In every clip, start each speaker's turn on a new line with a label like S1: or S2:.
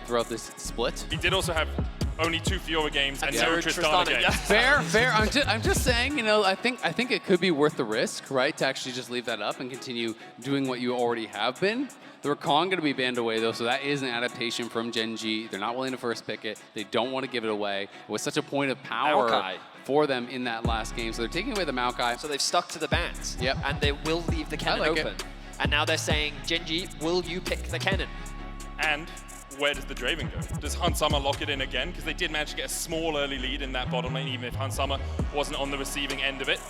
S1: throughout this split.
S2: He did also have only 2 Fiora games and 0 Tristana games.
S1: Yeah. Fair. I'm just saying, you know, I think it could be worth the risk, right, to actually just leave that up and continue doing what you already have been. The Rakan going to be banned away, though, so that is an adaptation from GENG. They're not willing to first pick it. They don't want to give it away. It was such a point of power for them in that last game, so they're taking away the Maokai.
S3: So they've stuck to the bans,
S1: yep.
S3: And they will leave the cannon open. And now they're saying, GENG, will you pick the cannon?
S2: And where does the Draven go? Does Hansama lock it in again? Because they did manage to get a small early lead in that bottom lane, even if Hansama wasn't on the receiving end of it.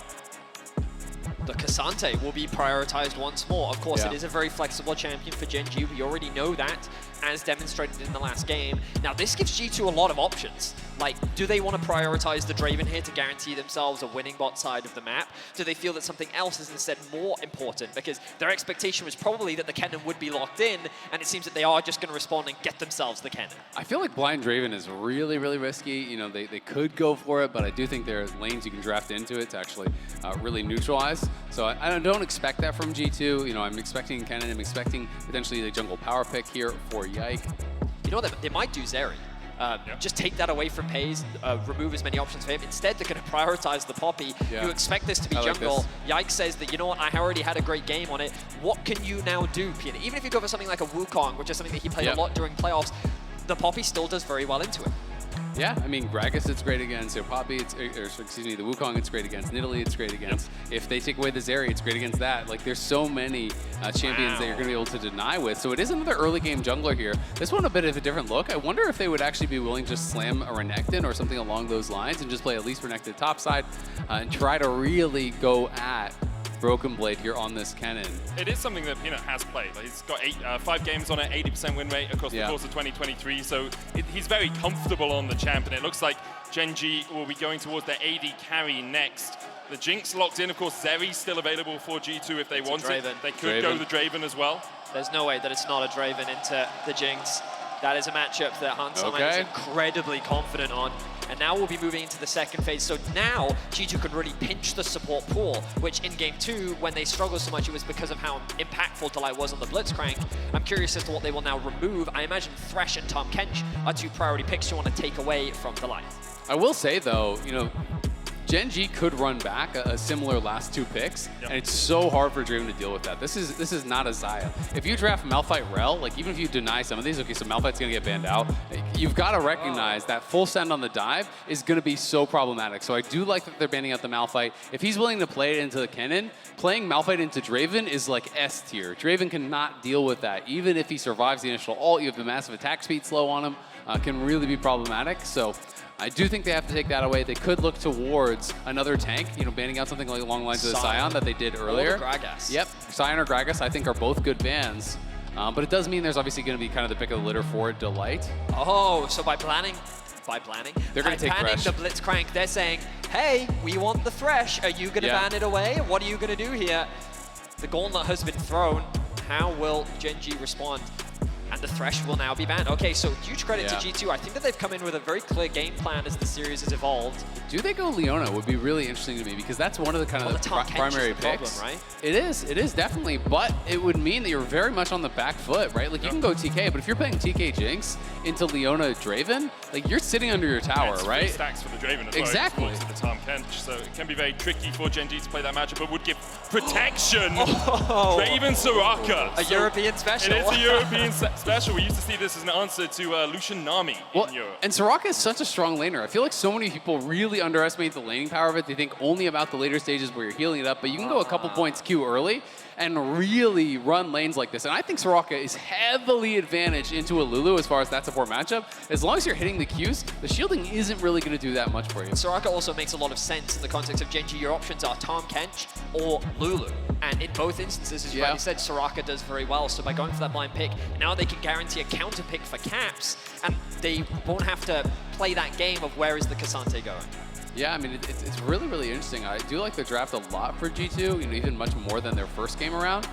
S3: The K'Sante will be prioritized once more. Of course, it is a very flexible champion for GENG. We already know that, as demonstrated in the last game. Now, this gives G2 a lot of options. Like, do they want to prioritize the Draven here to guarantee themselves a winning bot side of the map? Do they feel that something else is instead more important? Because their expectation was probably that the cannon would be locked in, and it seems that they are just going to respond and get themselves the cannon.
S1: I feel like blind Draven is really, really risky. You know, they could go for it, but I do think there are lanes you can draft into it to actually really neutralize. So I don't expect that from G2. You know, I'm expecting cannon. I'm expecting potentially the jungle power pick here for Yike.
S3: You know what, they might do Zeri. Just take that away from Paze, remove as many options for him. Instead, they're going to prioritize the Poppy. You expect this to be jungle. Yike says that, you know what, I already had a great game on it. What can you now do, Peter? Even if you go for something like a Wukong, which is something that he played a lot during playoffs, the Poppy still does very well into it.
S1: Yeah, I mean, Gragas it's great against, so Poppy, the Wukong it's great against, Nidalee it's great against. If they take away the Zeri, it's great against that. Like, there's so many champions that you're going to be able to deny with. So it is another early game jungler here. This one a bit of a different look. I wonder if they would actually be willing to just slam a Renekton or something along those lines and just play at least Renekton topside and try to really go at Broken Blade here on this cannon.
S2: It is something that Peanut has played. Like, he's got 5 games on it, 80% win rate across the course of 2023. So he's very comfortable on the champ, and it looks like GENG will be going towards their AD carry next. The Jinx locked in, of course. Zeri's still available for G2 if they want it. They could go the Draven as well.
S3: There's no way that it's not a Draven into the Jinx. That is a matchup that Hansama is incredibly confident on. And now we'll be moving into the second phase. So now G2 can really pinch the support pool, which in game 2, when they struggled so much, it was because of how impactful Delight was on the Blitzcrank. I'm curious as to what they will now remove. I imagine Thresh and Tahm Kench are 2 priority picks you want to take away from Delight.
S1: I will say, though, you know, GENG could run back a similar last 2 picks, and it's so hard for Draven to deal with that. This is not a Xayah. If you draft Malphite Rel, like even if you deny some of these, okay, so Malphite's gonna get banned out, you've got to recognize that full send on the dive is gonna be so problematic. So I do like that they're banning out the Malphite. If he's willing to play it into the cannon, playing Malphite into Draven is like S tier. Draven cannot deal with that. Even if he survives the initial ult, you have the massive attack speed slow on him, can really be problematic. So I do think they have to take that away. They could look towards another tank, you know, banning out something like along the lines of the Sion that they did earlier.
S3: Or the Gragas.
S1: Yep, Sion or Gragas I think are both good bans. But it does mean there's obviously going to be kind of the pick of the litter for Delight.
S3: Oh, so by banning
S1: they're going to take Thresh.
S3: The Blitzcrank, they're saying, hey, we want the Thresh. Are you going to ban it away? What are you going to do here? The gauntlet has been thrown. How will GENG respond? And the Thresh will now be banned. Okay, so huge credit to G2. I think that they've come in with a very clear game plan as the series has evolved.
S1: Do they go Leona would be really interesting to me, because that's one of the kind of the primary picks.
S3: Problem, right?
S1: It is definitely, but it would mean that you're very much on the back foot, right? Like you can go TK, but if you're playing TK Jinx into Leona Draven, like you're sitting under your tower, right?
S2: 3 stacks for the Draven as well.
S1: Exactly.
S2: To the Tahm Kench, so it can be very tricky for GENG to play that matchup, but would give protection. Draven Soraka.
S3: A European special.
S2: It is a European special. We used to see this as an answer to Lucian Nami in Europe.
S1: And Soraka is such a strong laner. I feel like so many people really underestimate the laning power of it. They think only about the later stages where you're healing it up, but you can go a couple points Q early and really run lanes like this. And I think Soraka is heavily advantaged into a Lulu as far as that support matchup. As long as you're hitting the Qs, the shielding isn't really going to do that much for you.
S3: Soraka also makes a lot of sense in the context of GENG. Your options are Tahm Kench or Lulu. And in both instances, as you already said, Soraka does very well. So by going for that blind pick, now they can guarantee a counter pick for Caps, and they won't have to play that game of where is the K'Sante going.
S1: Yeah, I mean, it's really, really interesting. I do like the draft a lot for G2, you know, even much more than their first game around.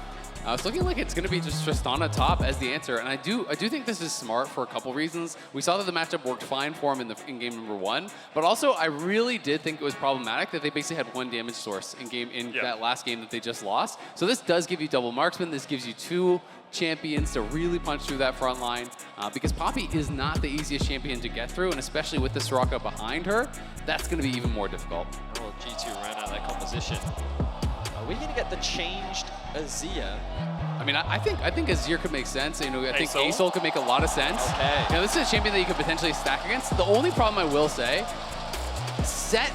S1: It's looking like it's going to be just Tristana top as the answer, and I do think this is smart for a couple reasons. We saw that the matchup worked fine for him in game number 1, but also I really did think it was problematic that they basically had 1 damage source in that last game that they just lost. So this does give you double marksman. This gives you 2 champions to really punch through that front line, because Poppy is not the easiest champion to get through, and especially with the Soraka behind her, that's going to be even more difficult.
S3: Oh, G2 ran out of their composition. Are we going to get the changed Azir?
S1: I mean, I think Azir could make sense. You know, I think
S2: Asol?
S1: Asol could make a lot of sense.
S3: Okay.
S1: You know, this is a champion that you could potentially stack against. The only problem I will say, K'Sante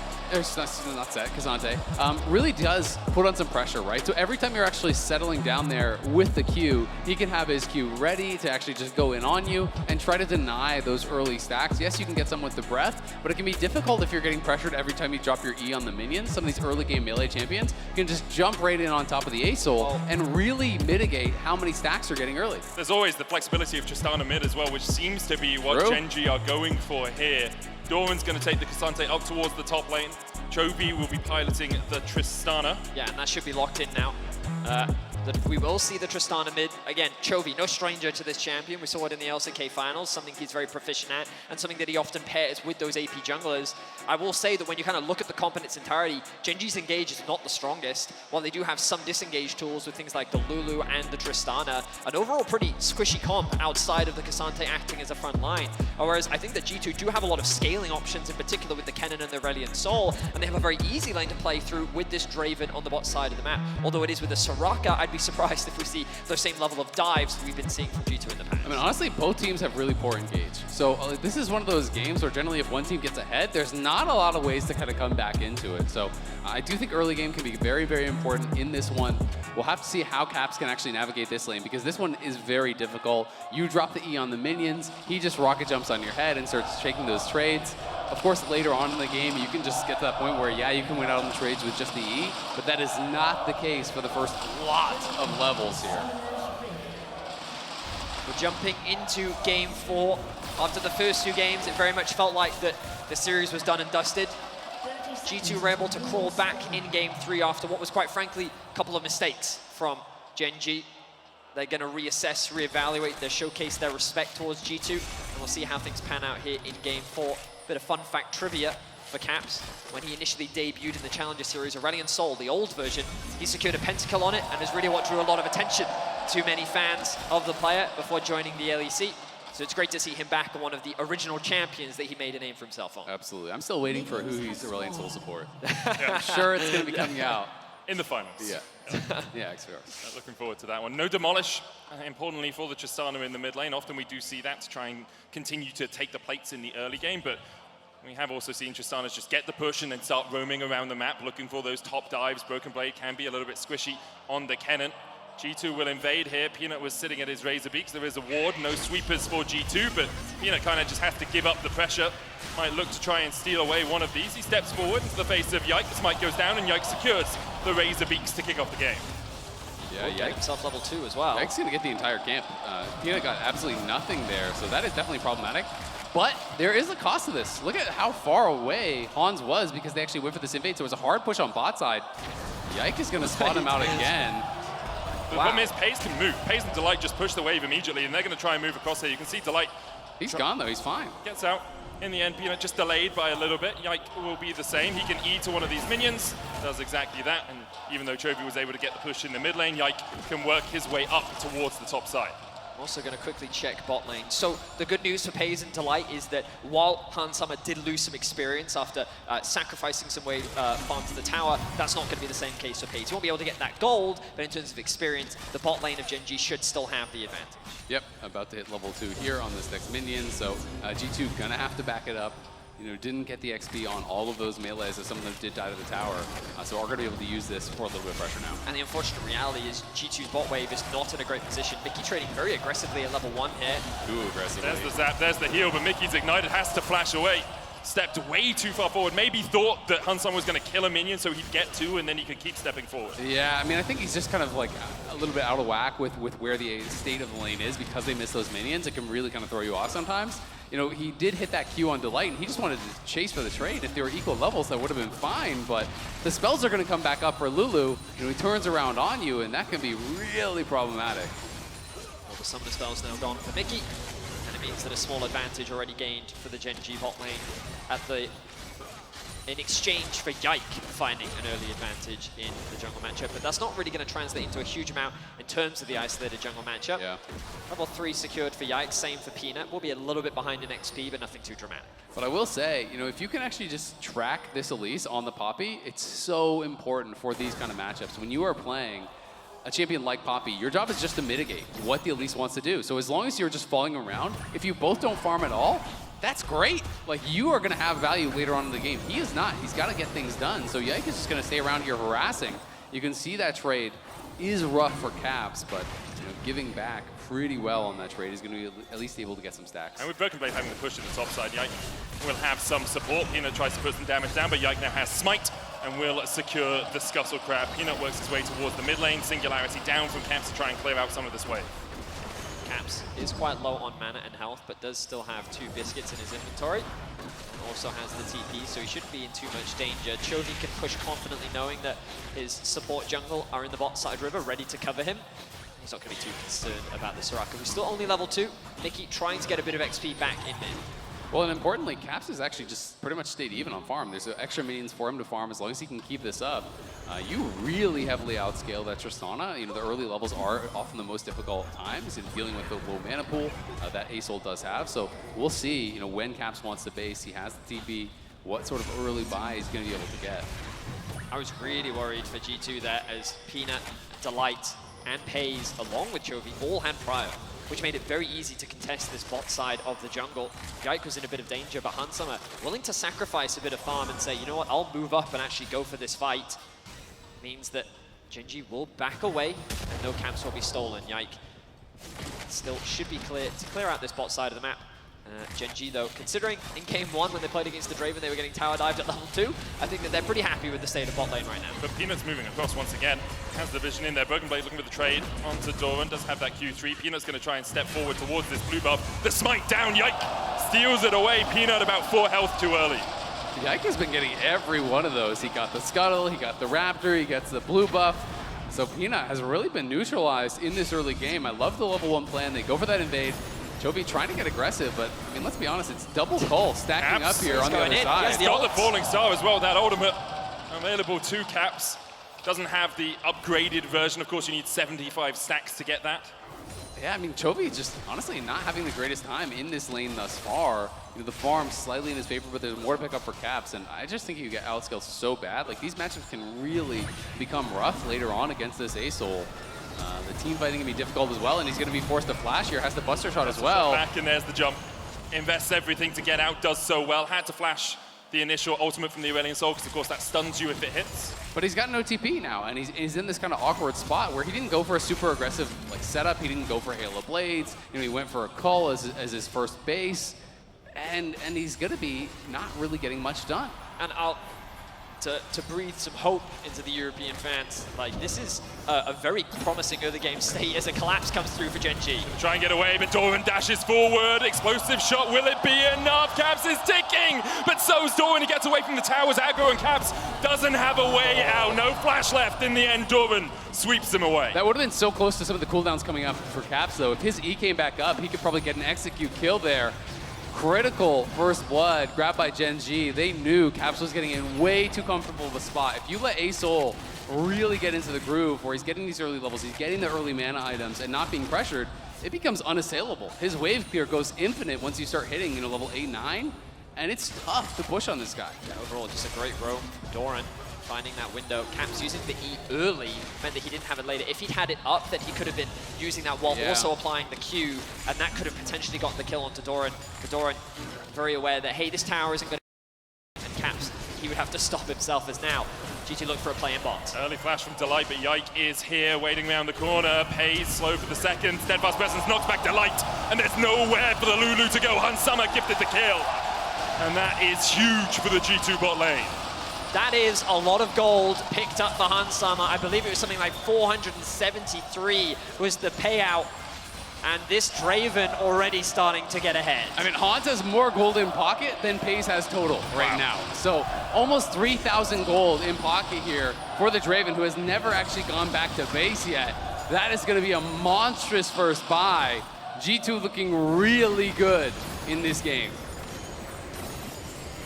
S1: really does put on some pressure, right? So every time you're actually settling down there with the Q, he can have his Q ready to actually just go in on you and try to deny those early stacks. Yes, you can get some with the breath, but it can be difficult if you're getting pressured every time you drop your E on the minions. Some of these early game melee champions can just jump right in on top of the Asol and really mitigate how many stacks you're getting early.
S2: There's always the flexibility of Tristana mid as well, which seems to be what GENG are going for here. Doran's going to take the K'Sante up towards the top lane. Chovy will be piloting the Tristana.
S3: Yeah, and that should be locked in now. We will see the Tristana mid. Again, Chovy, no stranger to this champion. We saw it in the LCK finals, something he's very proficient at, and something that he often pairs with those AP junglers. I will say that when you kind of look at the comp in its entirety, GENG's engage is not the strongest. While they do have some disengage tools with things like the Lulu and the Tristana, an overall pretty squishy comp outside of the K'Sante acting as a front line. Whereas I think that G2 do have a lot of scaling options, in particular with the Kennen and the Aurelion Sol, and they have a very easy lane to play through with this Draven on the bot side of the map. Although it is with the Soraka, I'd be surprised if we see the same level of dives we've been seeing from G2 in the past.
S1: I mean, honestly, both teams have really poor engage. So this is one of those games where generally if one team gets ahead, there's not a lot of ways to kind of come back into it. So I do think early game can be very, very important in this one. We'll have to see how Caps can actually navigate this lane, because this one is very difficult. You drop the E on the minions, he just rocket jumps on your head and starts shaking those trades. Of course, later on in the game, you can just get to that point where, yeah, you can win out on the trades with just the E, but that is not the case for the first lot of levels here.
S3: We're jumping into game 4. After the first 2 games, it very much felt like that the series was done and dusted. G2 were able to crawl back in game 3 after what was, quite frankly, a couple of mistakes from GENG. They're going to reassess, reevaluate, showcase their respect towards G2, and we'll see how things pan out here in game 4. Bit of fun fact trivia for Caps. When he initially debuted in the Challenger Series, Aurelion Sol, the old version, he secured a pentakill on it and is really what drew a lot of attention to many fans of the player before joining the LEC. So it's great to see him back on one of the original champions that he made a name for himself on.
S1: Absolutely. I'm still waiting for who he's Aurelion Sol support. I'm sure it's going to be coming out.
S2: In the finals.
S1: Yeah. Yeah, XVR.
S2: Looking forward to that one. No demolish, importantly for the Tristana in the mid lane. Often we do see that to try and continue to take the plates in the early game, but we have also seen Tristanas just get the push and then start roaming around the map, looking for those top dives. Broken Blade can be a little bit squishy on the Kennen. G2 will invade here. Peanut was sitting at his Razor Beaks. There is a ward, no sweepers for G2, but Peanut kind of just has to give up the pressure. Might look to try and steal away one of these. He steps forward into the face of Yike. The smite goes down, and Yike secures the Razor Beaks to kick off the game.
S1: Yeah,
S3: Yike himself level 2 as well.
S1: Yike's going to get the entire camp. Peanut got absolutely nothing there, so that is definitely problematic. But there is a cost to this. Look at how far away Hans was because they actually went for this invade, so it was a hard push on bot side. Yike is going to spot him out again.
S2: The problem is Paze can move. Paze and Delight just push the wave immediately, and they're going to try and move across here. You can see Delight.
S1: He's gone, though. He's fine.
S2: Gets out. In the end, Peanut just delayed by a little bit. Yike will be the same. He can E to one of these minions. Does exactly that. And even though Chovy was able to get the push in the mid lane, Yike can work his way up towards the top side.
S3: Also going to quickly check bot lane. So the good news for Paze and Delight is that while Hans Summer did lose some experience after sacrificing some way farm to the tower, that's not going to be the same case for Paze. He won't be able to get that gold, but in terms of experience, the bot lane of GENG should still have the advantage.
S1: Yep, about to hit level 2 here on this next minion, so G2 gonna have to back it up. You know, didn't get the XP on all of those melees, as some of them did die to the tower. So are going to be able to use this for a little bit of pressure now.
S3: And the unfortunate reality is G2's bot wave is not in a great position. Mickey trading very aggressively at level 1 here.
S1: Too aggressively.
S2: There's the zap, there's the heal, but Mickey's ignited, has to flash away. Stepped way too far forward. Maybe thought that Hansan was going to kill a minion so he'd get 2 and then he could keep stepping forward.
S1: Yeah, I mean, I think he's just kind of like a little bit out of whack with where the state of the lane is because they miss those minions. It can really kind of throw you off sometimes. you know, he did hit that Q on Delight, and he just wanted to chase for the trade. If they were equal levels, that would have been fine, but the spells are going to come back up for Lulu, and he turns around on you, and that can be really problematic.
S3: All the summoner spells now gone for Mickey, and it means that a small advantage already gained for the GENG bot lane in exchange for Yike finding an early advantage in the jungle matchup. But that's not really going to translate into a huge amount in terms of the isolated jungle matchup.
S1: Yeah.
S3: Level 3 secured for Yike, same for Peanut. We'll be a little bit behind in XP, but nothing too dramatic.
S1: But I will say, you know, if you can actually just track this Elise on the Poppy, it's so important for these kind of matchups. When you are playing a champion like Poppy, your job is just to mitigate what the Elise wants to do. So as long as you're just following around, if you both don't farm at all, that's great. Like, you are going to have value later on in the game. He is not. He's got to get things done. So Yike is just going to stay around here harassing. You can see that trade is rough for Caps, but you know, giving back pretty well on that trade. He's going to be at least able to get some stacks.
S2: And with Broken Blade having the push in the top side, Yike will have some support. Peanut tries to put some damage down, but Yike now has Smite and will secure the Scuttle Crab. Peanut works his way towards the mid lane. Singularity down from Caps to try and clear out some of this wave.
S3: Caps is quite low on mana and health, but does still have 2 biscuits in his inventory. And also has the TP, so he shouldn't be in too much danger. Chovy can push confidently knowing that his support jungle are in the bot side river, ready to cover him. He's not going to be too concerned about the Soraka, who's still only level 2. Mickey trying to get a bit of XP back in mid.
S1: Well, and importantly, Caps has actually just pretty much stayed even on farm. There's extra minions for him to farm as long as he can keep this up. You really heavily outscale that Tristana. You know, the early levels are often the most difficult times in dealing with the low mana pool that Asol does have. So we'll see, you know, when Caps wants to base, he has the TP, what sort of early buy he's going to be able to get.
S3: I was really worried for G2 there as Peanut, Delight, and Pays, along with Chovy, all had Prior, which made it very easy to contest this bot side of the jungle. Yike was in a bit of danger, but Hansama willing to sacrifice a bit of farm and say, you know what, I'll move up and actually go for this fight. Means that GENG will back away and no camps will be stolen. Yike still should be clear to clear out this bot side of the map. GENG though, considering in game 1 when they played against the Draven they were getting tower dived at level 2, I think that they're pretty happy with the state of bot lane right now.
S2: But Peanut's moving across once again, has the vision in there. Broken Blade looking for the trade onto Doran, does have that Q3. Peanut's going to try and step forward towards this blue buff. The smite down, Yike steals it away. Peanut about 4 health too early.
S1: Yike has been getting every one of those. He got the Scuttle, he got the Raptor, he gets the blue buff. So Peanut has really been neutralized in this early game. I love the level 1 plan. They go for that invade. Chovy trying to get aggressive, but I mean, let's be honest, it's double Cull stacking up here on the other side.
S2: He's got the Falling Star as well, that ultimate available to Caps. Doesn't have the upgraded version. Of course, you need 75 stacks to get that.
S1: Yeah, I mean, Chovy just honestly not having the greatest time in this lane thus far. You know, the farm slightly in his favor, but there's more to pick up for Caps, and I just think you get outscaled so bad. Like, these matchups can really become rough later on against this Asol. The team fighting can be difficult as well, and he's going to be forced to flash here. Has the Buster Shot as well.
S2: Back, and there's the jump. Invests everything to get out, does so well. Had to flash the initial ultimate from the Aurelion Soul, because of course that stuns you if it hits.
S1: But he's got no TP now, and he's in this kind of awkward spot where he didn't go for a super aggressive like setup. He didn't go for Halo Blades. You know, he went for a Cull as his first base, and he's going to be not really getting much done.
S3: And to breathe some hope into the European fans, like, this is a very promising early game state as a collapse comes through for GENG.
S2: Try and get away, but Doran dashes forward. Explosive shot, will it be enough? Caps is ticking, but so's Doran. He gets away from the towers. Aggro, and Caps doesn't have a way out. No flash left in the end. Doran sweeps him away.
S1: That would have been so close to some of the cooldowns coming up for Caps, though. If his E came back up, he could probably get an execute kill there. Critical first blood grabbed by GENG. They knew Caps was getting in way too comfortable of a spot. If you let Asol really get into the groove where he's getting these early levels, he's getting the early mana items and not being pressured, it becomes unassailable. His wave clear goes infinite once you start hitting, you know, level 8, 9, and it's tough to push on this guy.
S3: Yeah, overall, just a great roam. Doran finding that window. Caps using the E early meant that he didn't have it later. If he'd had it up, then he could have been using that while also applying the Q, and that could have potentially gotten the kill onto Doran. But Doran very aware that, hey, this tower isn't going to... And Caps, he would have to stop himself as now GT look for a play in bot.
S2: Early flash from Delight, but Yike is here, waiting around the corner. Pays slow for the second. Steadfast Presence knocks back Delight, and there's nowhere for the Lulu to go. Hansama gifted the kill, and that is huge for the G2 bot lane.
S3: That is a lot of gold picked up for Hansama. I believe it was something like 473 was the payout And this Draven already starting to get ahead.
S1: I mean, Hans has more gold in pocket than Pace has total right now. So almost 3,000 gold in pocket here for the Draven, who has never actually gone back to base yet. That is going to be a monstrous first buy. G2 looking really good in this game.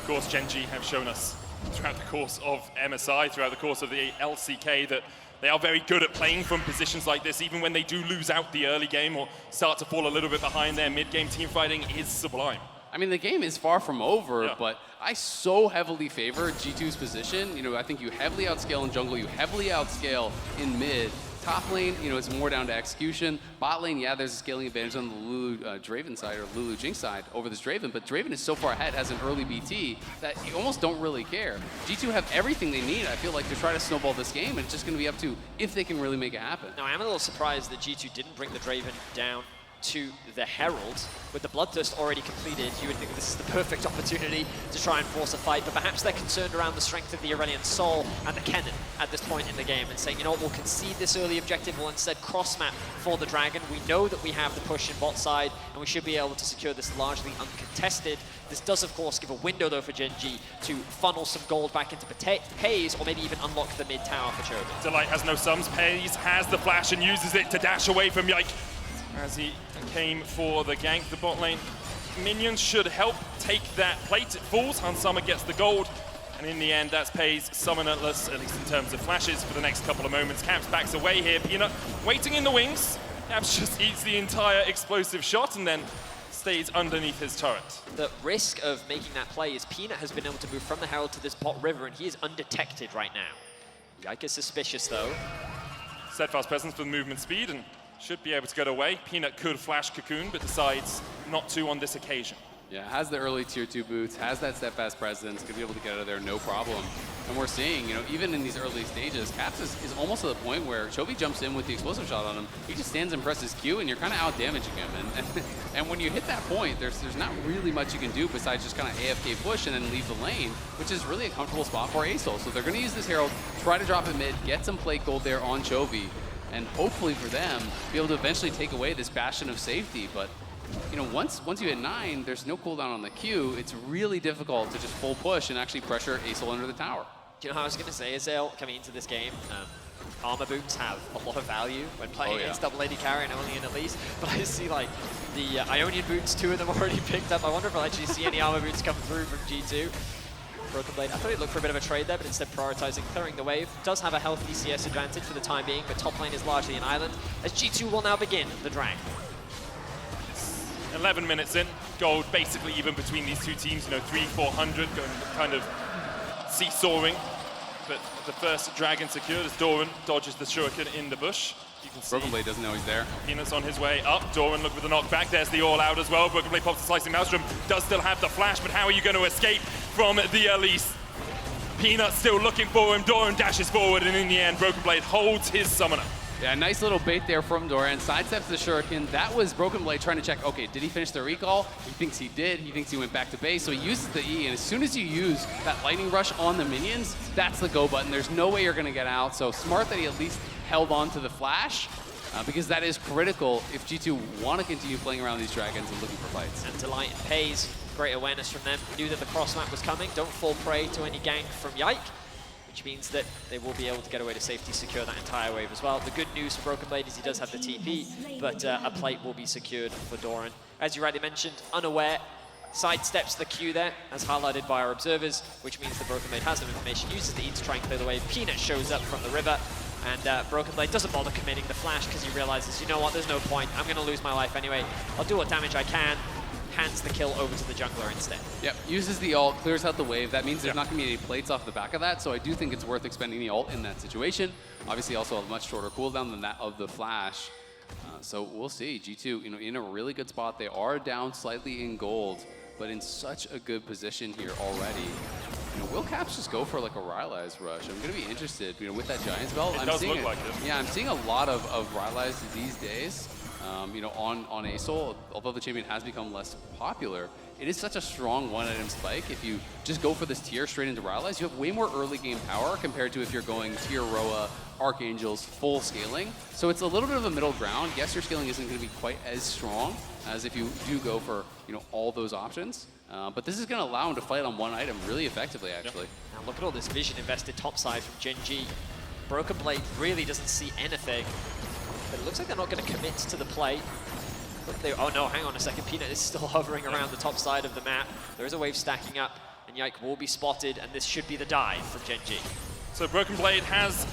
S2: Of course, GENG have shown us throughout the course of MSI, throughout the course of the LCK, that they are very good at playing from positions like this, even when they do lose out the early game or start to fall a little bit behind. Their mid-game team fighting is sublime.
S1: I mean, the game is far from over, but I so heavily favor G2's position. You know, I think you heavily outscale in jungle, you heavily outscale in mid. Top lane, you know, it's more down to execution. Bot lane, yeah, there's a scaling advantage on the Lulu Draven side or Lulu Jinx side over this Draven, but Draven is so far ahead, has an early BT, that you almost don't really care. G2 have everything they need, I feel like, to try to snowball this game, and it's just going to be up to if they can really make it happen.
S3: Now, I'm a little surprised that G2 didn't bring the Draven down to the Herald. With the Bloodthirst already completed, you would think this is the perfect opportunity to try and force a fight, but perhaps they're concerned around the strength of the Aurelion Soul and the Kennen at this point in the game and saying, you know what, we'll concede this early objective, we'll instead cross-map for the Dragon. We know that we have the push in bot side, and we should be able to secure this largely uncontested. This does, of course, give a window, though, for GENG to funnel some gold back into Pays, or maybe even unlock the mid tower for Chovy.
S2: Delight has no sums. Pays has the flash and uses it to dash away from Yike as he came for the gank. The bot lane minions should help take that plate. It falls, Hansama gets the gold, and in the end, that's Pays summonerless, at least in terms of flashes, for the next couple of moments. Caps backs away here. Peanut waiting in the wings. Caps just eats the entire explosive shot and then stays underneath his turret.
S3: The risk of making that play is Peanut has been able to move from the Herald to this bot river, and he is undetected right now. Yike is suspicious, though.
S2: Steadfast presence with movement speed and should be able to get away. Peanut could flash Cocoon, but decides not to on this occasion.
S1: Yeah, has the early tier 2 boots, has that steadfast presence, could be able to get out of there no problem. And we're seeing, you know, even in these early stages, Caps is almost to the point where Chovy jumps in with the explosive shot on him, he just stands and presses Q, and you're kind of out damaging him. And when you hit that point, there's not really much you can do besides just kind of AFK push and then leave the lane, which is really a comfortable spot for Asol. So they're going to use this Herald, try to drop it mid, get some plate gold there on Chovy, and hopefully for them, be able to eventually take away this bastion of safety. But you know, once you hit 9, there's no cooldown on the Q. It's really difficult to just full push and actually pressure Asol under the tower.
S3: Do you know how I was going to say, Azale, coming into this game, armor boots have a lot of value when playing against double AD carry and only in Elise, but I see like the Ionian boots, 2 of them already picked up. I wonder if I'll actually see any armor boots come through from G2. Broken Blade, I thought he'd look for a bit of a trade there, but instead prioritizing clearing the wave. Does have a healthy CS advantage for the time being, but top lane is largely an island, as G2 will now begin the drag.
S2: 11 minutes in, gold basically even between these two teams, you know, 300-400, going kind of seesawing. But the first dragon secured as Doran dodges the shuriken in the bush. You can see
S1: Broken Blade doesn't know he's there.
S2: Peanut's on his way up. Doran look with the knockback. There's the all-out as well. Broken Blade pops the slicing maelstrom. Does still have the flash, but how are you going to escape from the Elise? Peanut still looking for him. Doran dashes forward, and in the end, Broken Blade holds his summoner.
S1: Yeah, nice little bait there from Doran. Sidesteps the shuriken. That was Broken Blade trying to check, okay, did he finish the recall? He thinks he did. He thinks he went back to base. So he uses the E, and as soon as you use that lightning rush on the minions, that's the go button. There's no way you're going to get out. So smart that he at least held on to the flash, because that is critical if G2 want to continue playing around these dragons and looking for fights.
S3: And Delight and Pays, great awareness from them. Knew that the cross map was coming. Don't fall prey to any gank from Yike, which means that they will be able to get away to safety, secure that entire wave as well. The good news for Broken Blade is he does have the TP, but a plate will be secured for Doran. As you rightly mentioned, unaware, sidesteps the Q there, as highlighted by our observers, which means that Broken Blade has some information, uses the E to try and clear the wave. Peanut shows up from the river, and Broken Blade doesn't bother committing the flash because he realizes, you know what, there's no point. I'm going to lose my life anyway. I'll do what damage I can. Hands the kill over to the jungler instead.
S1: Yep, uses the ult, clears out the wave. That means there's not going to be any plates off the back of that, so I do think it's worth expending the ult in that situation. Obviously also a much shorter cooldown than that of the flash. So we'll see. G2, you know, in a really good spot. They are down slightly in gold, but in such a good position here already. You know, will Caps just go for like a Rylai's rush? I'm going to be interested, you know, with that Giants belt.
S2: It does look like it.
S1: Yeah, I'm seeing a lot of Rylai's these days. You know, on Asol, although the champion has become less popular, it is such a strong one-item spike. If you just go for this tier straight into Rylai's, you have way more early game power compared to if you're going tier Roa Archangel's full scaling. So it's a little bit of a middle ground. Yes, your scaling isn't going to be quite as strong as if you do go for all those options. But this is going to allow him to fight on one item really effectively, actually.
S3: Now look at all this vision invested topside from GenG. Broken Blade really doesn't see anything. But it looks like they're not going to commit to the play. Oh no, hang on a second. Peanut is still hovering around the top side of the map. There is a wave stacking up, and Yike will be spotted, and this should be the dive from GenG.
S2: So Broken Blade has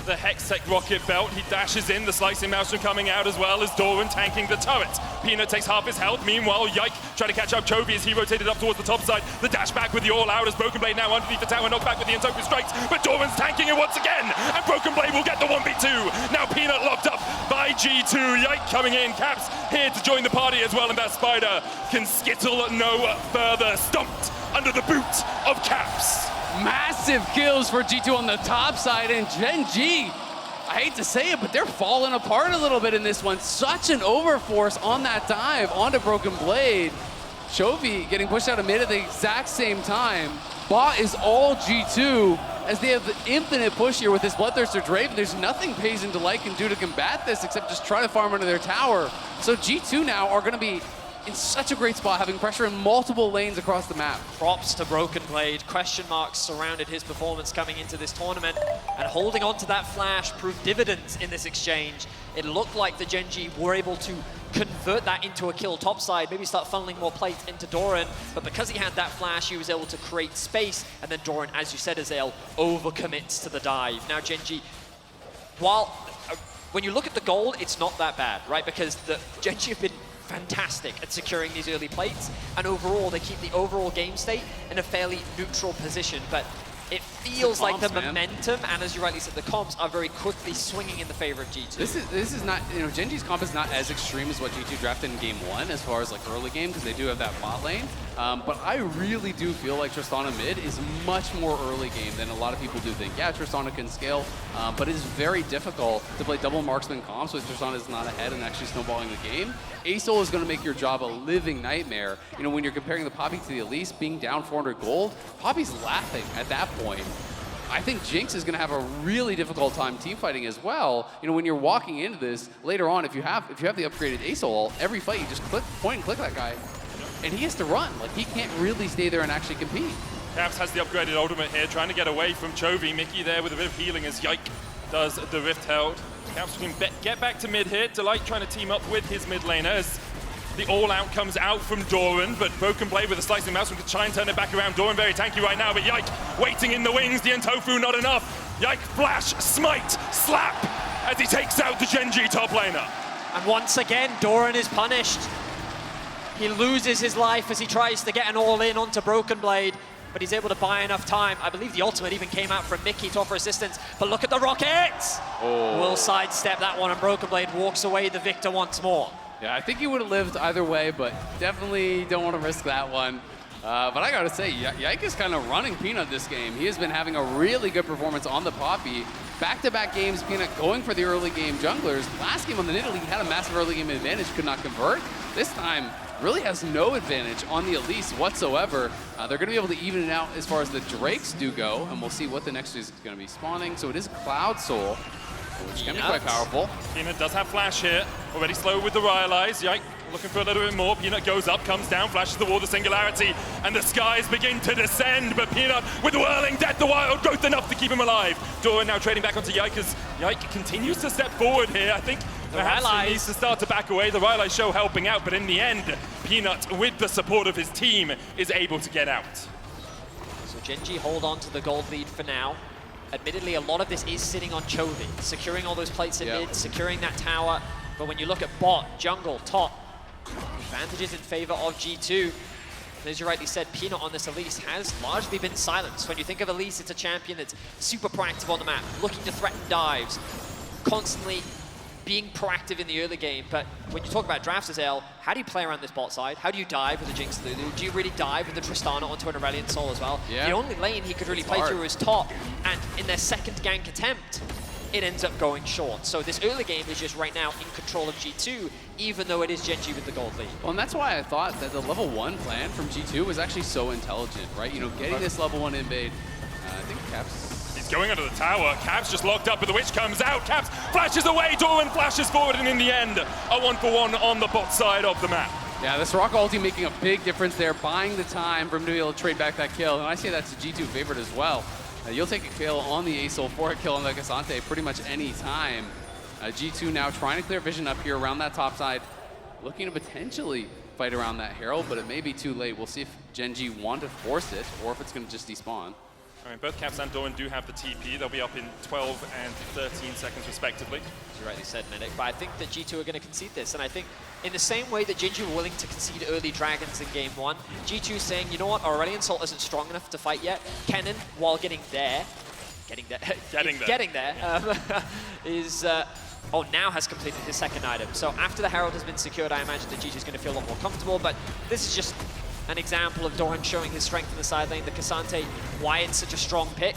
S2: the Hextech rocket belt. He dashes in, the slicing mouse coming out as well as Doran tanking the turret. Peanut takes half his health. Meanwhile, Yike trying to catch up Chovy as he rotated up towards the top side. The dash back with the all out as Broken Blade now underneath the tower, knocked back with the Intoku strikes, but Doran's tanking it once again, and Broken Blade will get the 1v2. Now Peanut locked up by G2. Yike coming in, Caps here to join the party as well, and that spider can skittle no further. Stumped under the boot of Caps.
S1: Massive kills for G2 on the top side, and GenG, I hate to say it, but they're falling apart a little bit in this one. Such an overforce on that dive onto Broken Blade. Chovy getting pushed out of mid at the exact same time. Bot is all G2 as they have the infinite push here with this Bloodthirster Draven. There's nothing Pays and Delight can do to combat this except just try to farm under their tower. So G2 now are going to be in such a great spot, having pressure in multiple lanes across the map.
S3: Props to Broken Blade. Question marks surrounded his performance coming into this tournament, and holding on to that flash proved dividends in this exchange. It looked like the GenG were able to convert that into a kill topside, maybe start funneling more plates into Doran, but because he had that flash, he was able to create space, and then Doran, as you said, Azael, overcommits to the dive. Now GenG, while when you look at the gold, it's not that bad, right? Because the GenG have been fantastic at securing these early plates, and overall they keep the overall game state in a fairly neutral position, but it feels like the momentum, and as you rightly said, the comps are very quickly swinging in the favor of G2.
S1: This is not, GenG's comp is not as extreme as what G2 drafted in game one as far as like early game, because they do have that bot lane. But I really do feel like Tristana mid is much more early game than a lot of people do think. Yeah, Tristana can scale, but it is very difficult to play double marksman comps with Tristana is not ahead and actually snowballing the game. Asol is going to make your job a living nightmare. When you're comparing the Poppy to the Elise, being down 400 gold, Poppy's laughing at that point. I think Jinx is going to have a really difficult time team fighting as well. When you're walking into this later on, if you have the upgraded Asol, every fight you just point and click that guy, and he has to run. Like, he can't really stay there and actually compete.
S2: Caps has the upgraded ultimate here, trying to get away from Chovy. Mickey there with a bit of healing as Yike does the Rift Held. Caps can get back to mid here. Delight trying to team up with his mid laner as the all-out comes out from Doran, but Broken Blade with a slicing mouse can try and turn it back around. Doran very tanky right now, but Yike waiting in the wings. The Entofu not enough. Yike flash, smite, slap as he takes out the GenG top laner.
S3: And once again, Doran is punished. He loses his life as he tries to get an all-in onto Broken Blade, but he's able to buy enough time. I believe the ultimate even came out from Mickey to offer assistance, but look at the rockets!
S1: Oh.
S3: Will sidestep that one, and Broken Blade walks away the victor once more.
S1: Yeah, I think he would have lived either way, but definitely don't want to risk that one. But I gotta say, Yike is kind of running Peanut this game. He has been having a really good performance on the Poppy. Back-to-back games, Peanut going for the early game junglers. Last game on the Nidalee, he had a massive early game advantage, could not convert. This time, really has no advantage on the Elise whatsoever. They're going to be able to even it out as far as the Drakes do go, and we'll see what the next is going to be spawning. So it is Cloud Soul, which can be quite powerful.
S2: Peanut does have flash here, already slow with the Rylai's. Yike looking for a little bit more. Peanut goes up, comes down, flashes the wall, the singularity, and the skies begin to descend. But Peanut with whirling death, the wild growth enough to keep him alive. Doran now trading back onto Yike as Yike continues to step forward here. I think perhaps he needs to start to back away. The Rylai show helping out, but in the end, Peanut, with the support of his team, is able to get out.
S3: So GenG hold on to the gold lead for now. Admittedly, a lot of this is sitting on Chovy, securing all those plates in mid, securing that tower. But when you look at bot, jungle, top, advantages in favor of G2. And as you rightly said, Peanut on this Elise has largely been silenced. When you think of Elise, it's a champion that's super proactive on the map, looking to threaten dives, constantly being proactive in the early game. But when you talk about drafts, Azael, how do you play around this bot side? How do you dive with the Jinx Lulu? Do you really dive with the Tristana onto an Aurelion Soul as well?
S1: Yeah.
S3: The only lane he could really play through is top, and in their second gank attempt, it ends up going short. So this early game is just right now in control of G2, even though it is GenG with the gold lead.
S1: Well, and that's why I thought that the level 1 plan from G2 was actually so intelligent, right? Getting this level 1 invade. I think Caps
S2: He's going under the tower. Caps just locked up, but the witch comes out. Caps flashes away. Doran flashes forward, and in the end, a 1-for-1 on the bot side of the map.
S1: Yeah, this Rock ulti making a big difference there, buying the time for him to be able to trade back that kill. And I say that's a G2 favorite as well. You'll take a kill on the Aesol for a kill on the Cassante pretty much any time. G2 now trying to clear vision up here around that top side, looking to potentially fight around that Herald, but it may be too late. We'll see if GENG want to force it or if it's going to just despawn.
S2: I mean, both Caps and Doran do have the TP. They'll be up in 12 and 13 seconds respectively.
S3: As you rightly said, Medic, but I think that G2 are going to concede this, and I think in the same way that GENG were willing to concede early Dragons in game 1, G2 is saying, you know what, our Aurelion Salt isn't strong enough to fight yet. Kennen, while getting there, is now has completed his second item. So after the Herald has been secured, I imagine that G2 is going to feel a lot more comfortable, but this is just an example of Doran showing his strength in the side lane. The Cassante, why it's such a strong pick.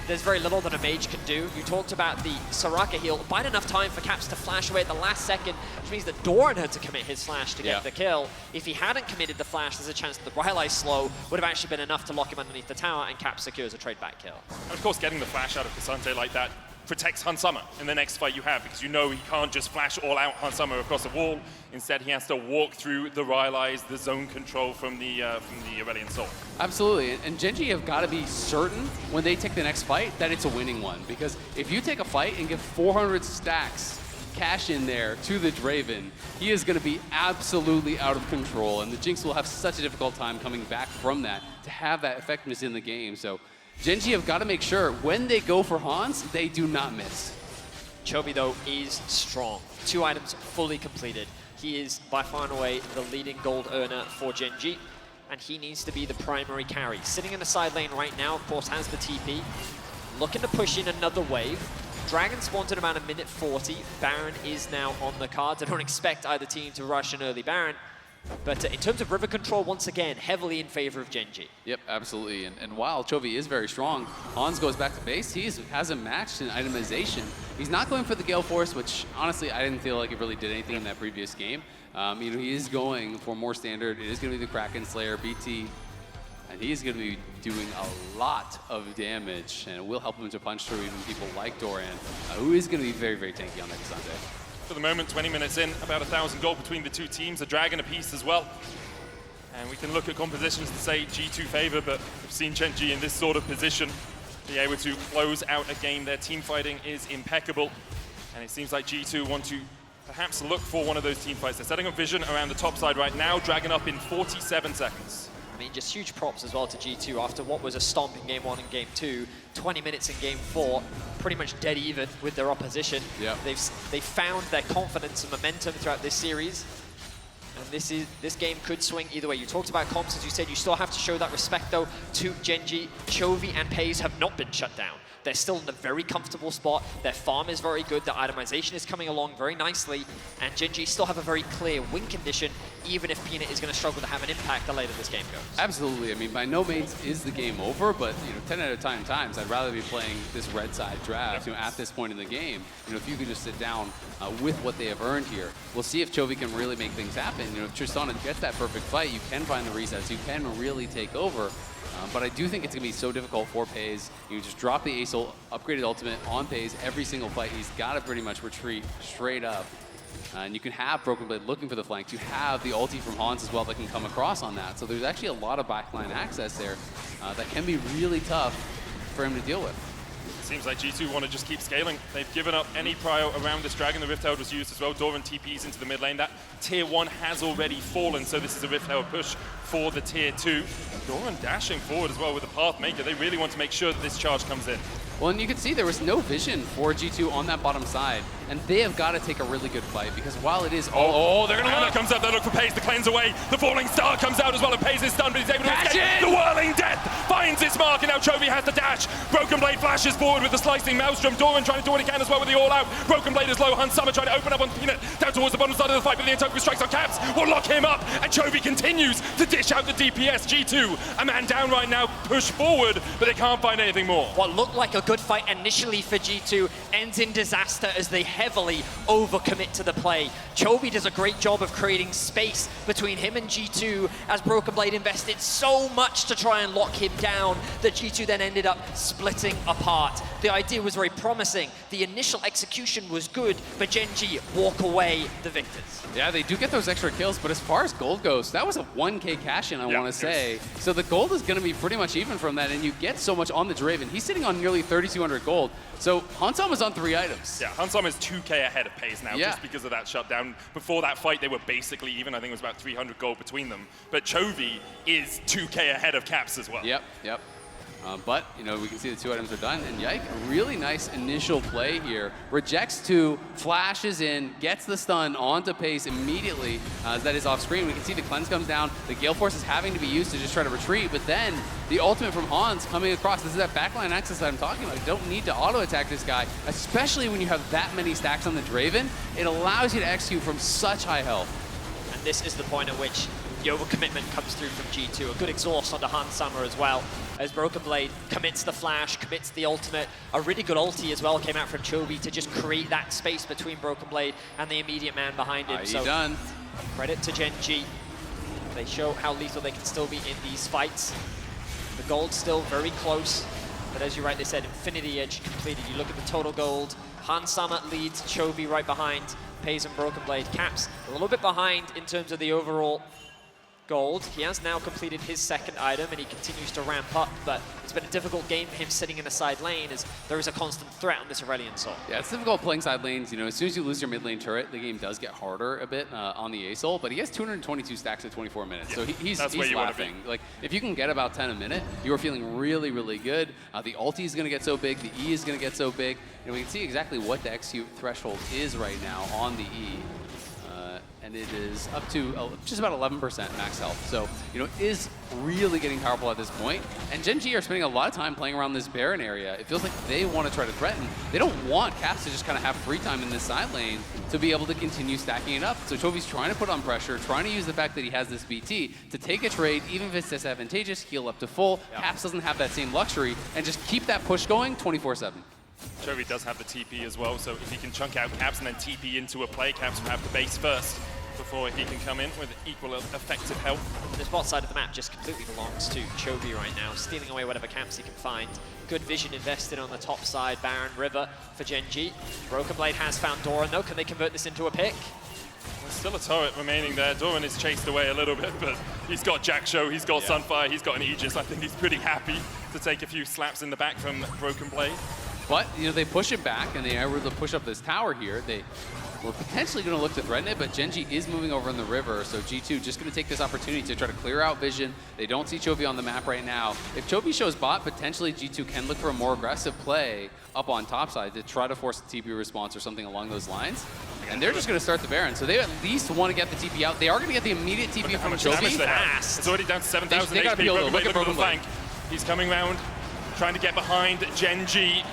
S3: There's very little that a mage can do. You talked about the Soraka heal. Bide enough time for Caps to flash away at the last second, which means that Doran had to commit his flash to get the kill. If he hadn't committed the flash, there's a chance that the Rylai slow would have actually been enough to lock him underneath the tower, and Caps secures a trade back kill.
S2: And of course, getting the flash out of Cassante like that protects Hansama in the next fight you have, because you know he can't just flash all out Hansama across the wall. Instead, he has to walk through the Rylai's, the zone control from the Aurelion Soul.
S1: Absolutely, and GENG have got to be certain when they take the next fight that it's a winning one, because if you take a fight and give 400 stacks cash in there to the Draven, he is going to be absolutely out of control, and the Jinx will have such a difficult time coming back from that to have that effectiveness in the game. So GENG have got to make sure when they go for Hans, they do not miss.
S3: Chovy, though, is strong. 2 items fully completed. He is by far and away the leading gold earner for GENG, and he needs to be the primary carry. Sitting in the side lane right now, of course, has the TP. Looking to push in another wave. Dragon spawned at about 1:40. Baron is now on the cards. I don't expect either team to rush an early Baron. But in terms of river control, once again, heavily in favor of GENG.
S1: Yep, absolutely. And while Chovy is very strong, Hans goes back to base. He has him matched in itemization. He's not going for the Gale Force, which honestly, I didn't feel like it really did anything in that previous game. He is going for more standard. It is going to be the Kraken Slayer, BT, and he's going to be doing a lot of damage, and it will help him to punch through even people like Doran, who is going to be very, very tanky on that Sunday.
S2: For the moment, 20 minutes in, about 1,000 gold between the two teams, a dragon apiece as well. And we can look at compositions to say G2 favor, but we've seen GENG in this sort of position be able to close out a game. Their team fighting is impeccable, and it seems like G2 want to perhaps look for one of those team fights. They're setting up vision around the top side right now, dragon up in 47 seconds.
S3: I mean, just huge props as well to G2 after what was a stomp in game 1 and game 2, 20 minutes in game 4, pretty much dead even with their opposition.
S1: Yep.
S3: They've found their confidence and momentum throughout this series. And this game could swing either way. You talked about comps, as you said, you still have to show that respect though to GENG. Chovy and Pays have not been shut down. They're still in a very comfortable spot. Their farm is very good. Their itemization is coming along very nicely. And GENG still have a very clear win condition, even if Peanut is going to struggle to have an impact the later this game goes.
S1: Absolutely. I mean, by no means is the game over, but 10 out of 10 times, I'd rather be playing this red side draft at this point in the game. If you could just sit down with what they have earned here. We'll see if Chovy can really make things happen. If Tristana gets that perfect fight, you can find the resets. You can really take over. But I do think it's going to be so difficult for Pays. You just drop the Aesol, upgraded ultimate on Pays every single fight. He's got to pretty much retreat straight up. And you can have Broken Blade looking for the flanks. You have the ulti from Hans as well that can come across on that. So there's actually a lot of backline access there that can be really tough for him to deal with.
S2: It seems like G2 want to just keep scaling. They've given up any prio around this dragon. The Rift Herald was used as well. Doran TPs into the mid lane. That tier 1 has already fallen, so this is a Rift Herald push for the tier 2. Doran dashing forward as well with the Pathmaker. They really want to make sure that this charge comes in.
S1: Well, and you can see there was no vision for G2 on that bottom side, and they have got to take a really good fight, because while it is... they're going to look!
S2: comes up, they look for Pays to cleanse away. The Falling Star comes out as well, and Pays is stunned, but he's able to escape. The Whirling Death finds its mark, and now Chovy has the dash. Broken Blade flashes forward with the Slicing Maelstrom. Doran trying to do what he can as well with the All-Out. Broken Blade is low. Hansama trying to open up on Peanut down towards the bottom side of the fight, but the Entopia strikes on Caps will lock him up, and Chovy continues to dish out the DPS. G2, a man down right now, push forward, but they can't find anything more.
S3: What looked like a good fight initially for G2 ends in disaster as they heavily overcommit to the play. Chovy does a great job of creating space between him and G2 as Broken Blade invested so much to try and lock him down that G2 then ended up splitting apart. The idea was very promising. The initial execution was good, but GenG walk away the victors.
S1: Yeah, they do get those extra kills, but as far as gold goes, that was a 1K cash-in, I want to say. So the gold is going to be pretty much even from that, and you get so much on the Draven. He's sitting on nearly 3,200 gold. So Hansam is on 3 items.
S2: Yeah, Hansam is 2K ahead of FaZe now, just because of that shutdown. Before that fight, they were basically even. I think it was about 300 gold between them. But Chovy is 2K ahead of Caps as well.
S1: Yep. But, you know, we can see the 2 items are done. And Yike, a really nice initial play here. Rejects 2, flashes in, gets the stun onto Pace immediately as that is off screen. We can see the cleanse comes down. The Gale Force is having to be used to just try to retreat. But then the ultimate from Hans coming across. This is that backline access that I'm talking about. You don't need to auto-attack this guy, especially when you have that many stacks on the Draven. It allows you to execute from such high health.
S3: And this is the point at which the overcommitment comes through from G2. A good exhaust onto Hans Summer as well, as Broken Blade commits the flash, commits the ultimate. A really good ulti as well came out from Chovy to just create that space between Broken Blade and the immediate man behind him.
S1: So done.
S3: Credit to GenG. They show how lethal they can still be in these fights. The gold's still very close, but as you rightly said, Infinity Edge completed. You look at the total gold. Hans Summer leads, Chovy right behind, FaZe and Broken Blade. Caps a little bit behind in terms of the overall gold. He has now completed his 2nd item and he continues to ramp up, but it's been a difficult game for him sitting in the side lane as there is a constant threat on this Aurelion Soul.
S1: Yeah, it's difficult playing side lanes. You know, as soon as you lose your mid lane turret, the game does get harder a bit on the A-Soul, but he has 222 stacks at 24 minutes, so he's laughing. Like, if you can get about 10 a minute, you are feeling really, really good. The ulti is going to get so big, the E is going to get so big, and we can see exactly what the execute threshold is right now on the E. And it is up to just about 11% max health. So, you know, it is really getting powerful at this point. And GenG are spending a lot of time playing around this Baron area. It feels like they want to try to threaten. They don't want Caps to just kind of have free time in this side lane to be able to continue stacking it up. So Chovy's trying to put on pressure, trying to use the fact that he has this BT to take a trade, even if it's disadvantageous, heal up to full. Yep. Caps doesn't have that same luxury, and just keep that push going 24/7.
S2: Chovy does have the TP as well, so if he can chunk out Caps and then TP into a play, Caps will have the base first before he can come in with equal effective help.
S3: The spot side of the map just completely belongs to Chovy right now, stealing away whatever Caps he can find. Good vision invested on the top side, Baron River for GenG. Broken Blade has found Doran though. Can they convert this into a pick?
S2: There's still a turret remaining there. Doran is chased away a little bit, but he's got Jack Show, he's got Sunfire, he's got an Aegis. I think he's pretty happy to take a few slaps in the back from Broken Blade.
S1: But, you know, they push it back, and they are able to push up this tower here. They were potentially going to look to threaten it, but GenG is moving over in the river, so G2 just going to take this opportunity to try to clear out vision. They don't see Chovy on the map right now. If Chovy shows bot, potentially G2 can look for a more aggressive play up on top side to try to force a TP response or something along those lines. And they're just going to start the Baron, so they at least want to get the TP out. They are going to get the immediate TP from Chovy.
S2: Fast. It's already down to 7,000 HP. Look at the flank. He's coming round, trying to get behind GenG.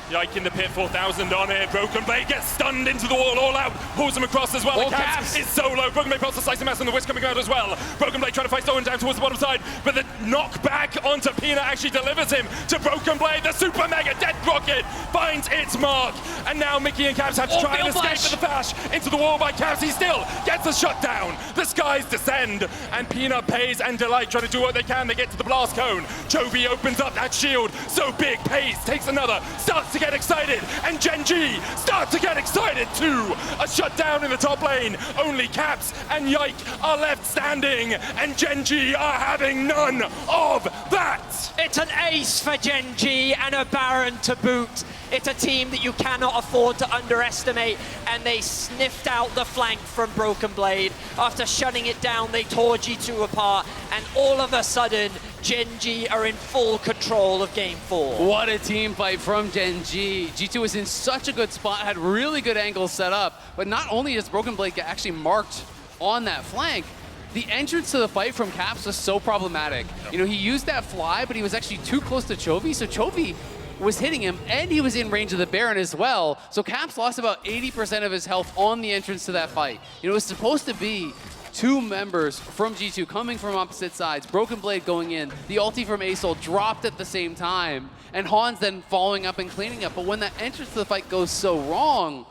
S2: Yike in the pit, 4,000 on it. Broken Blade gets stunned into the wall, all out. Pulls him across as well. Caps is solo. Broken Blade pops the slice of mass and the whisk coming out as well. Broken Blade trying to fight Stolen down towards the bottom side, but the knockback onto Pina actually delivers him to Broken Blade. The super mega death rocket finds its mark. And now Mickey and Caps have to try and escape with the flash into the wall by Caps. He still gets the shutdown. The skies descend, and Pina pays and Delight trying to do what they can. They get to the blast cone. Chovy opens up that shield. So big, Pace takes another, starts to get excited, and GenG start to get excited too. A shutdown in the top lane. Only Caps and Yike are left standing, and GenG are having none of that.
S3: It's an ace for GenG and a Baron to boot. It's a team that you cannot afford to underestimate, and they sniffed out the flank from Broken Blade. After shutting it down, they tore G2 apart, and all of a sudden, GenG are in full control of Game 4.
S1: What a team fight from GenG. G2 was in such a good spot, had really good angles set up, but not only does Broken Blade get actually marked on that flank, the entrance to the fight from Caps was so problematic. You know, he used that fly, but he was actually too close to Chovy, so Chovy was hitting him, and he was in range of the Baron as well. So Caps lost about 80% of his health on the entrance to that fight. You know, it was supposed to be two members from G2 coming from opposite sides, Broken Blade going in, the ulti from A-Soul dropped at the same time, and Hans then following up and cleaning up. But when that entrance to the fight goes so wrong,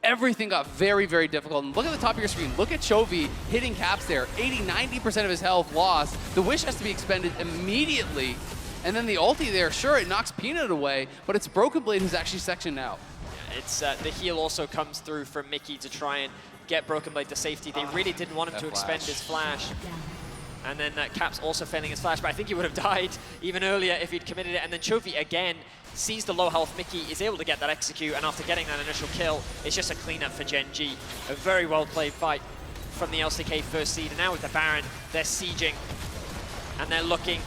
S1: everything got very, very difficult. And look at the top of your screen. Look at Chovy hitting caps there. 80, 90% of his health lost. The Wish has to be expended immediately. And then the ulti there, sure, it knocks Peanut away, but it's Broken Blade who's actually sectioned out.
S3: It's the heal also comes through from Mickey to try and get Broken Blade to safety. They really didn't want him to expend his flash. And then Caps also failing his flash, but I think he would have died even earlier if he'd committed it. And then Chovy again sees the low health Mickey, is able to get that execute, and after getting that initial kill, it's just a cleanup for GENG. A very well played fight from the LCK first seed, and now with the Baron, they're sieging, and they're looking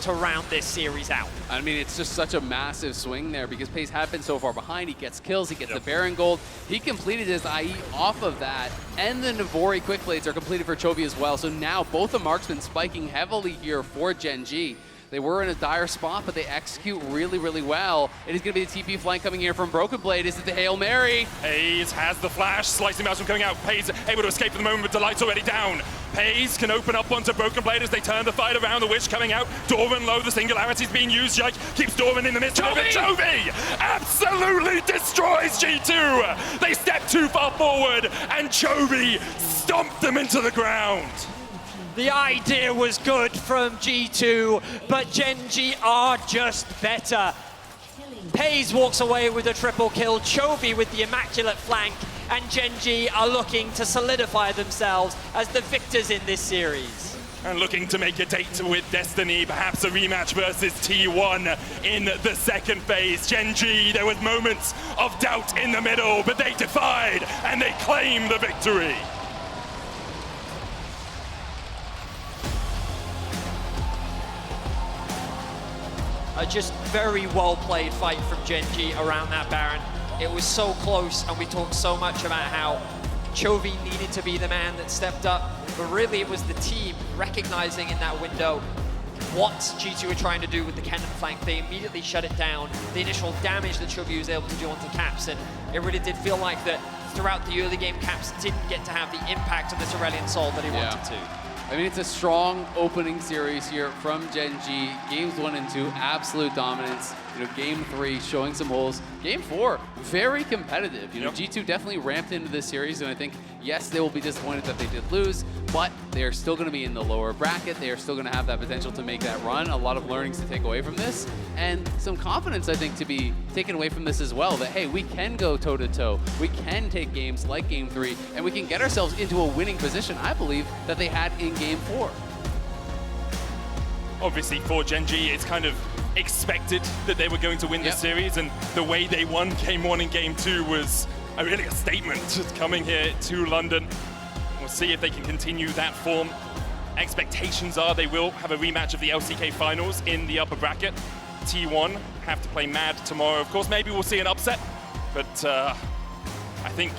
S3: to round this series out.
S1: I mean, it's just such a massive swing there because Pace had been so far behind. He gets kills, he gets the Baron gold. He completed his IE off of that, and the Navori quick blades are completed for Chovy as well. So now both the marksmen spiking heavily here for GENG. They were in a dire spot, but they execute really, really well. It is going to be the TP flank coming here from Broken Blade. Is it the Hail Mary?
S2: Hayes has the flash, slicing Maelstrom coming out. Hayes able to escape for the moment, but Delight's already down. Hayes can open up onto Broken Blade as they turn the fight around. The Wish coming out. Doran low, the Singularity's being used. Yike keeps Doran in the midst. Chovy absolutely destroys G2. They step too far forward, and Chovy stomped them into the ground.
S3: The idea was good from G2, but GENG are just better. Paze walks away with a triple kill, Chovy with the immaculate flank, and GENG are looking to solidify themselves as the victors in this series.
S2: And looking to make a date with Destiny, perhaps a rematch versus T1 in the second phase. GENG, there was moments of doubt in the middle, but they defied and they claimed the victory.
S3: A just very well played fight from GENG around that Baron. It was so close, and we talked so much about how Chovy needed to be the man that stepped up, but really it was the team recognizing in that window what G2 were trying to do with the cannon flank. They immediately shut it down. The initial damage that Chovy was able to do onto Caps, and it really did feel like that throughout the early game, Caps didn't get to have the impact of the Turelian Soul that he wanted to.
S1: I mean, it's a strong opening series here from GENG. Games 1 and 2, absolute dominance. You know, game 3 showing some holes. Game 4, very competitive. You know, G2 definitely ramped into this series, and I think, yes, they will be disappointed that they did lose, but they are still going to be in the lower bracket. They are still going to have that potential to make that run. A lot of learnings to take away from this, and some confidence, I think, to be taken away from this as well, that, hey, we can go toe-to-toe. We can take games like Game 3, and we can get ourselves into a winning position, I believe, that they had in Game 4.
S2: Obviously, for GENG, it's kind of expected that they were going to win this series, and the way they won Game 1 and Game 2 was really a statement just coming here to London. We'll see if they can continue that form. Expectations are they will have a rematch of the LCK finals in the upper bracket. T1 have to play Mad tomorrow. Of course, maybe we'll see an upset, but I think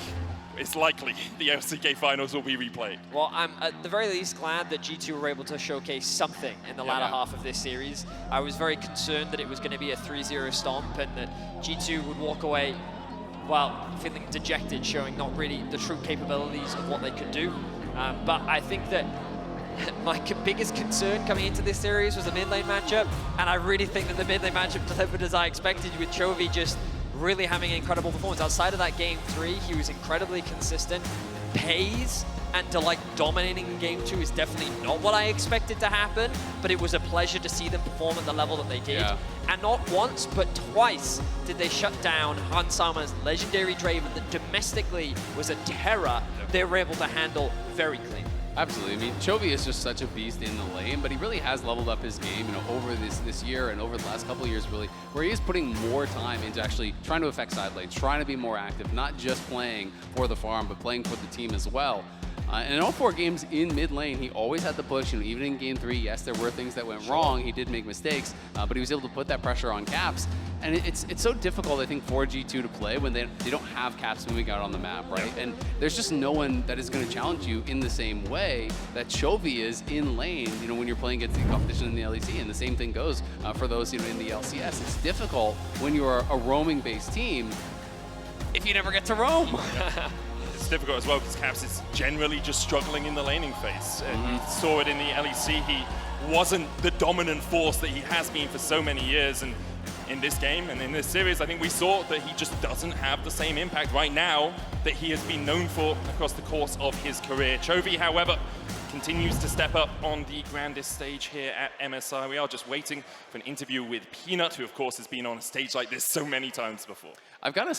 S2: it's likely the LCK finals will be replayed.
S3: Well, I'm at the very least glad that G2 were able to showcase something in the latter half of this series. I was very concerned that it was going to be a 3-0 stomp and that G2 would walk away, well, feeling dejected, showing not really the true capabilities of what they could do. But I think that my biggest concern coming into this series was the mid lane matchup, and I really think that the mid lane matchup delivered as I expected, with Chovy just really having an incredible performance. Outside of that Game 3, he was incredibly consistent. Pace and Delight dominating in Game 2 is definitely not what I expected to happen, but it was a pleasure to see them perform at the level that they did. And not once, but twice did they shut down Hansama's legendary Draven that domestically was a terror. They were able to handle very clean.
S1: Absolutely. I mean, Chovy is just such a beast in the lane, but he really has leveled up his game, you know, over this year and over the last couple of years, really, where he is putting more time into actually trying to affect side lanes, trying to be more active, not just playing for the farm, but playing for the team as well. And in all 4 games in mid lane, he always had the push. You know, even in Game 3, yes, there were things that went wrong. He did make mistakes, but he was able to put that pressure on Caps. And it's so difficult, I think, for G2 to play when they don't have Caps moving out on the map, right? And there's just no one that is going to challenge you in the same way that Chovy is in lane, you know, when you're playing against the competition in the LEC. And the same thing goes for those, you know, in the LCS. It's difficult when you're a roaming-based team if you never get to roam.
S2: It's difficult as well because Caps is generally just struggling in the laning phase. And you saw it in the LEC. He wasn't the dominant force that he has been for so many years. And in this game and in this series. I think we saw that he just doesn't have the same impact right now that he has been known for across the course of his career. Chovy, however, continues to step up on the grandest stage here at MSI. We are just waiting for an interview with Peanut, who of course has been on a stage like this so many times before.
S1: I've got to